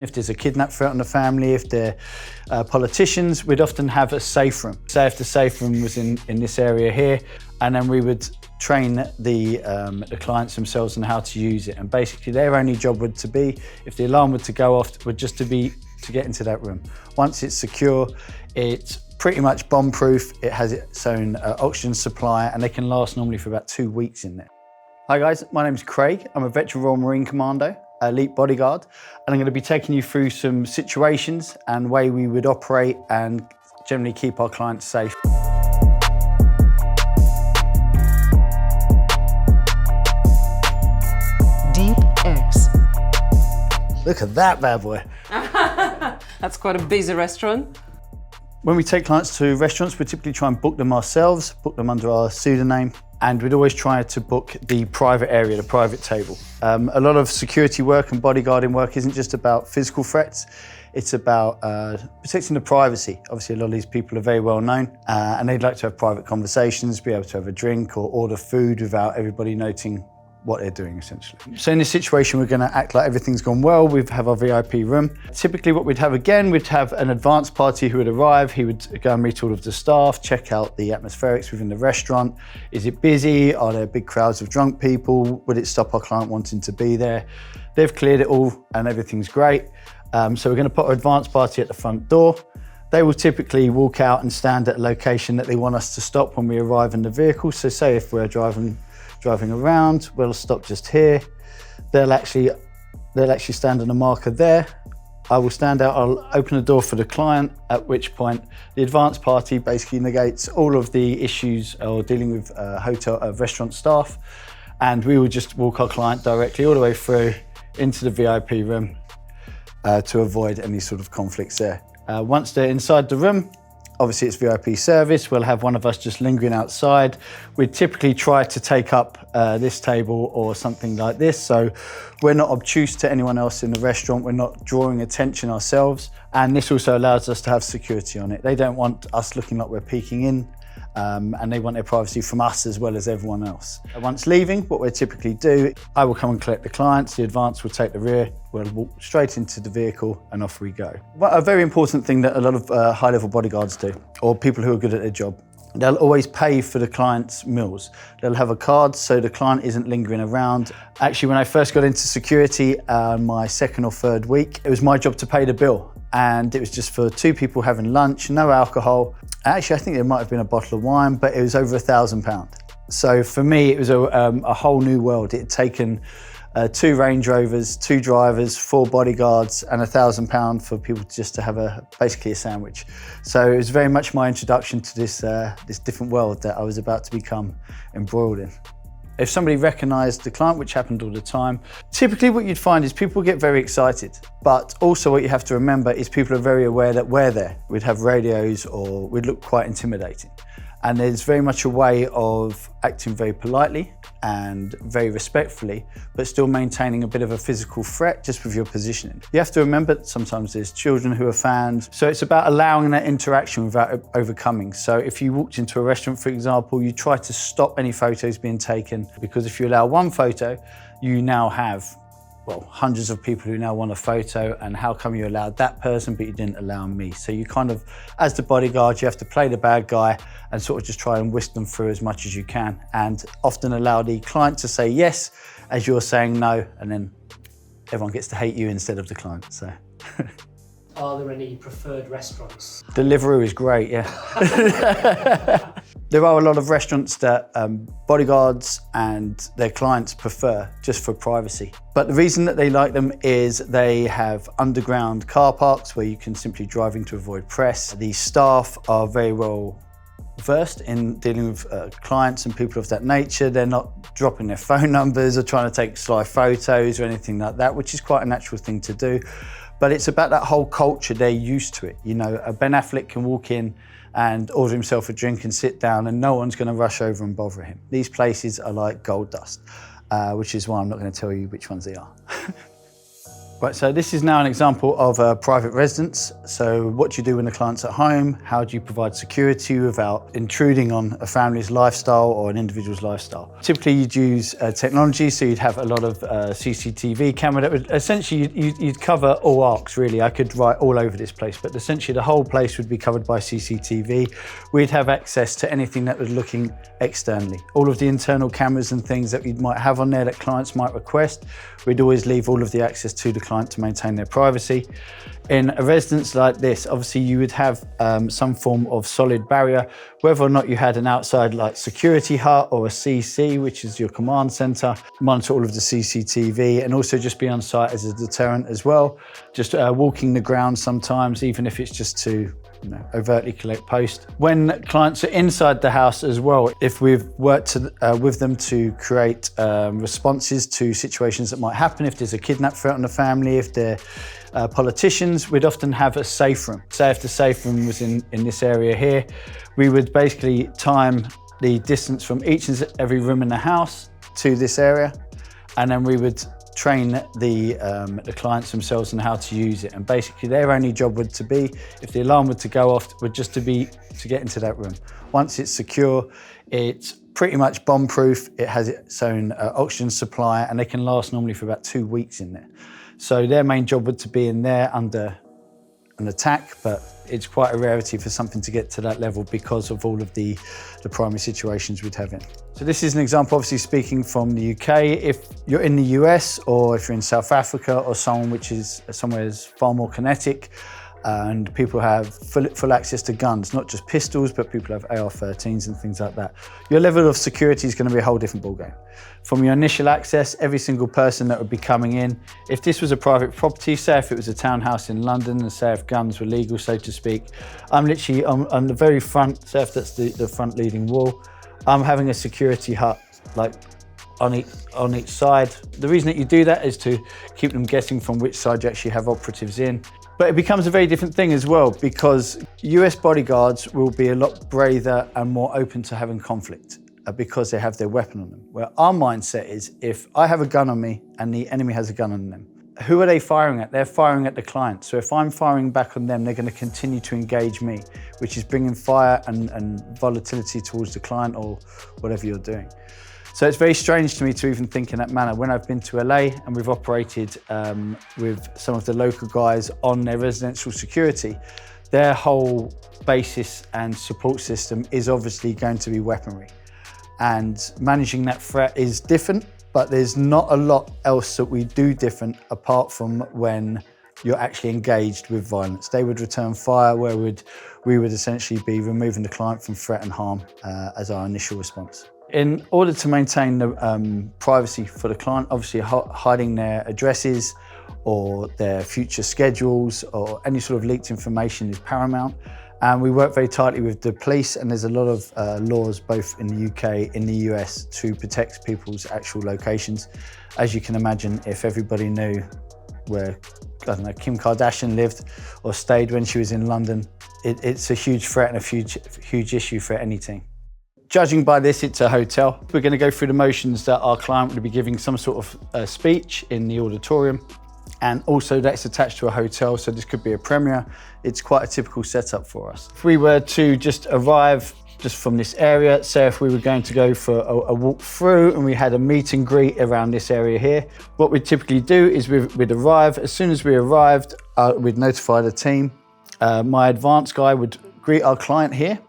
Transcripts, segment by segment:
If there's a kidnap threat on the family, if they're politicians, we'd often have a safe room. Say if the safe room was in this area here, and then we would train the clients themselves on how to use it. And basically their only job would to be, if the alarm were to go off, would just to get into that room. Once it's secure, it's pretty much bomb-proof. It has its own oxygen supply, and they can last normally for about 2 weeks in there. Hi guys, my name's Craig. I'm a veteran Royal Marine Commando, elite bodyguard, and I'm going to be taking you through some situations and way we would operate and generally keep our clients safe. Deep X. Look at that bad boy. That's quite a busy restaurant. When we take clients to restaurants, we typically try and book them ourselves, book them under our pseudonym, and we'd always try to book the private area, the private table. A lot of security work and bodyguarding work isn't just about physical threats, it's about protecting the privacy. Obviously, a lot of these people are very well known, and they'd like to have private conversations, be able to have a drink or order food without everybody noting what they're doing, essentially. So in this situation, we're going to act like everything's gone well. We have our VIP room. Typically what we'd have again, we'd have an advance party who would arrive. He would go and meet all of the staff, check out the atmospherics within the restaurant. Is it busy? Are there big crowds of drunk people? Would it stop our client wanting to be there? They've cleared it all and everything's great. So we're going to put our advance party at the front door. They will typically walk out and stand at a location that they want us to stop when we arrive in the vehicle. So say if we're driving around, we'll stop just here. They'll actually stand on a marker there. I will stand out, I'll open the door for the client, at which point the advance party basically negates all of the issues or dealing with restaurant staff, and we will just walk our client directly all the way through into the VIP room to avoid any sort of conflicts there. Once they're inside the room, obviously it's VIP service, we'll have one of us just lingering outside. We typically try to take up this table or something like this, so we're not obtuse to anyone else in the restaurant, we're not drawing attention ourselves, and this also allows us to have security on it. They don't want us looking like we're peeking in, and they want their privacy from us as well as everyone else. Once leaving, what we'll typically do, I will come and collect the clients, the advance will take the rear, we'll walk straight into the vehicle and off we go. A very important thing that a lot of high-level bodyguards do, or people who are good at their job, they'll always pay for the client's meals. They'll have a card so the client isn't lingering around. Actually, when I first got into security, my second or third week, it was my job to pay the bill. And it was just for 2 people having lunch, no alcohol. Actually, I think there might have been a bottle of wine, but it was over £1,000. So for me, it was a whole new world. It had taken 2 Range Rovers, 2 drivers, 4 bodyguards, and £1,000 for people just to have basically a sandwich. So it was very much my introduction to this different world that I was about to become embroiled in. If somebody recognised the client, which happened all the time, typically what you'd find is people get very excited, but also what you have to remember is people are very aware that we're there. We'd have radios or we'd look quite intimidating. And there's very much a way of acting very politely and very respectfully, but still maintaining a bit of a physical threat just with your positioning. You have to remember that sometimes there's children who are fans, so it's about allowing that interaction without overcoming. So if you walked into a restaurant, for example, you try to stop any photos being taken, because if you allow one photo, you now have hundreds of people who now want a photo, and how come you allowed that person but you didn't allow me? So you kind of, as the bodyguard, you have to play the bad guy and sort of just try and whisk them through as much as you can, and often allow the client to say yes as you're saying no, and then everyone gets to hate you instead of the client. So. Are there any preferred restaurants? Deliveroo is great, yeah. There are a lot of restaurants that bodyguards and their clients prefer just for privacy. But the reason that they like them is they have underground car parks where you can simply drive in to avoid press. The staff are very well versed in dealing with clients and people of that nature. They're not dropping their phone numbers or trying to take sly photos or anything like that, which is quite a natural thing to do. But it's about that whole culture, they're used to it. You know, Ben Affleck can walk in and order himself a drink and sit down and no one's gonna rush over and bother him. These places are like gold dust, which is why I'm not gonna tell you which ones they are. Right, so this is now an example of a private residence. So what do you do when the client's at home? How do you provide security without intruding on a family's lifestyle or an individual's lifestyle? Typically you'd use technology, so you'd have a lot of CCTV camera that would essentially, you'd cover all arcs really. I could write all over this place, but essentially the whole place would be covered by CCTV. We'd have access to anything that was looking externally. All of the internal cameras and things that we might have on there that clients might request, we'd always leave all of the access to the client to maintain their privacy. In a residence like this, obviously you would have some form of solid barrier, whether or not you had an outside like security hut or a CC, which is your command center, monitor all of the CCTV and also just be on site as a deterrent as well. Just walking the ground sometimes, even if it's just to overtly collect post. When clients are inside the house as well, if we've worked with them to create responses to situations that might happen, if there's a kidnap threat on the family, if they're politicians, we'd often have a safe room. Say if the safe room was in this area here, we would basically time the distance from each and every room in the house to this area, and then we would train the clients themselves on how to use it. And basically their only job would to be, if the alarm were to go off, would just to get into that room. Once it's secure, it's pretty much bomb-proof. It has its own oxygen supply and they can last normally for about 2 weeks in there. So their main job would to be in there under an attack, but it's quite a rarity for something to get to that level because of all of the primary situations we'd have in. So this is an example, obviously speaking from the UK. If you're in the US or if you're in South Africa or somewhere which is far more kinetic, and people have full access to guns, not just pistols, but people have AR-13s and things like that. Your level of security is going to be a whole different ballgame. From your initial access, every single person that would be coming in, if this was a private property, say if it was a townhouse in London, and say if guns were legal, so to speak, I'm literally on the very front, say if that's the front leading wall, I'm having a security hut, like on each side. The reason that you do that is to keep them guessing from which side you actually have operatives in. But it becomes a very different thing as well, because US bodyguards will be a lot braver and more open to having conflict because they have their weapon on them. Where our mindset is, if I have a gun on me and the enemy has a gun on them, who are they firing at? They're firing at the client. So if I'm firing back on them, they're going to continue to engage me, which is bringing fire and volatility towards the client or whatever you're doing. So it's very strange to me to even think in that manner. When I've been to LA and we've operated with some of the local guys on their residential security, their whole basis and support system is obviously going to be weaponry. And managing that threat is different, but there's not a lot else that we do different apart from when you're actually engaged with violence. They would return fire, where we would essentially be removing the client from threat and harm as our initial response. In order to maintain the privacy for the client, obviously hiding their addresses or their future schedules or any sort of leaked information is paramount. And we work very tightly with the police, and there's a lot of laws both in the UK, in the US, to protect people's actual locations. As you can imagine, if everybody knew where, I don't know, Kim Kardashian lived or stayed when she was in London, it's a huge threat and a huge issue for any team. Judging by this, it's a hotel. We're going to go through the motions that our client would be giving some sort of speech in the auditorium, and also that's attached to a hotel, so this could be a premiere. It's quite a typical setup for us. If we were to just arrive just from this area, say if we were going to go for a walk through and we had a meet and greet around this area here, what we'd typically do is we'd arrive. As soon as we arrived, we'd notify the team. My advanced guy would greet our client here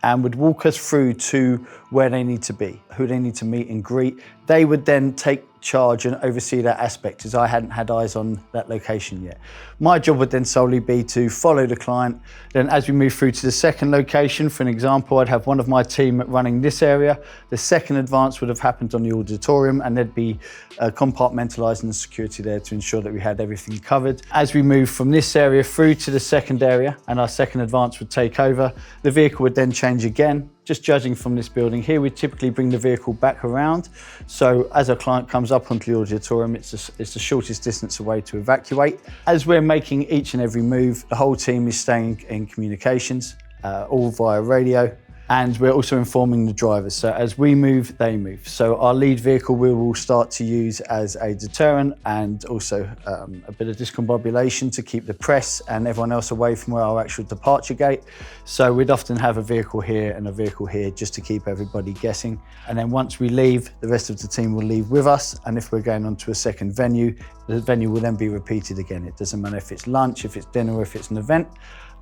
and would walk us through to where they need to be, who they need to meet and greet. They would then take charge and oversee that aspect, as I hadn't had eyes on that location yet. My job would then solely be to follow the client. Then as we move through to the second location, for an example, I'd have one of my team running this area. The second advance would have happened on the auditorium, and there'd be compartmentalising the security there to ensure that we had everything covered. As we move from this area through to the second area, and our second advance would take over, the vehicle would then change again. Just judging from this building here, we typically bring the vehicle back around. So as our client comes up onto the auditorium, it's the shortest distance away to evacuate. As we're making each and every move, the whole team is staying in communications, all via radio. And we're also informing the drivers. So as we move, they move. So our lead vehicle we will start to use as a deterrent and also a bit of discombobulation to keep the press and everyone else away from where our actual departure gate. So we'd often have a vehicle here and a vehicle here just to keep everybody guessing. And then once we leave, the rest of the team will leave with us. And if we're going on to a second venue, the venue will then be repeated again. It doesn't matter if it's lunch, if it's dinner, or if it's an event.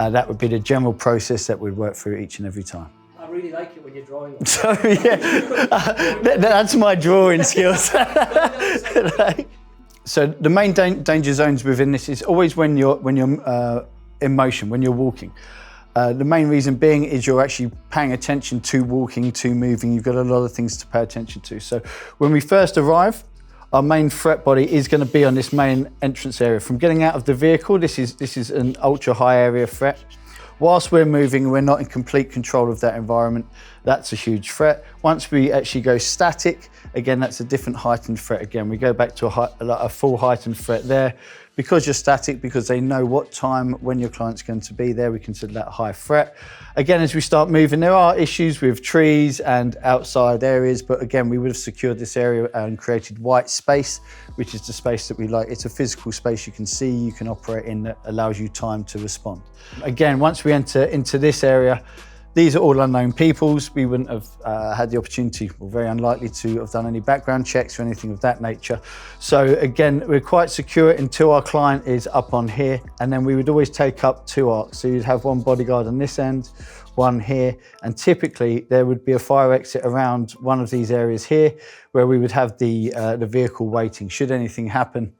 That would be the general process that we'd work through each and every time. I really like it when you're drawing them. So yeah, that's my drawing skills. So the main danger zones within this is always when you're in motion, when you're walking. The main reason being is you're actually paying attention to walking, to moving. You've got a lot of things to pay attention to. So when we first arrive, our main threat body is going to be on this main entrance area. From getting out of the vehicle, this is an ultra high area threat. Whilst we're moving, we're not in complete control of that environment. That's a huge threat. Once we actually go static, again, that's a different heightened threat. Again, we go back to a full heightened threat there. Because you're static, because they know what time, when your client's going to be there, we consider that a high threat. Again, as we start moving, there are issues with trees and outside areas, but again, we would have secured this area and created white space, which is the space that we like. It's a physical space you can see, you can operate in, that allows you time to respond. Again, once we enter into this area, these are all unknown peoples. We wouldn't have had the opportunity, or very unlikely to have done any background checks or anything of that nature. So again, we're quite secure until our client is up on here, and then we would always take up 2 arcs. So you'd have one bodyguard on this end, one here, and typically there would be a fire exit around one of these areas here, where we would have the vehicle waiting. Should anything happen,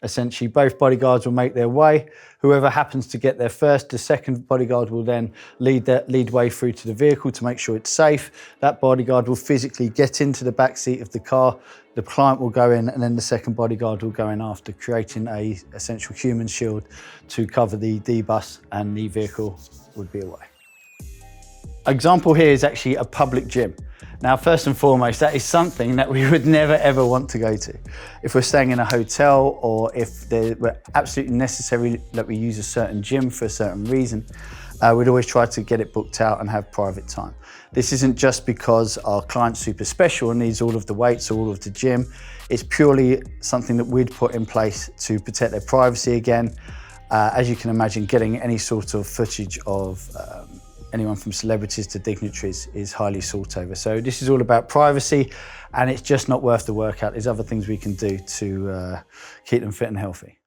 essentially both bodyguards will make their way. Whoever happens to get there first, the second bodyguard will then lead way through to the vehicle to make sure it's safe. That bodyguard will physically get into the back seat of the car, the client will go in, and then the second bodyguard will go in after, creating a essential human shield to cover the D-bus, and the vehicle would be away. Example here is actually a public gym. Now, first and foremost, that is something that we would never ever want to go to. If we're staying in a hotel, or if we're absolutely necessary that we use a certain gym for a certain reason, we'd always try to get it booked out and have private time. This isn't just because our client's super special and needs all of the weights or all of the gym. It's purely something that we'd put in place to protect their privacy again. As you can imagine, getting any sort of footage of anyone from celebrities to dignitaries is highly sought over. So this is all about privacy, and it's just not worth the workout. There's other things we can do to keep them fit and healthy.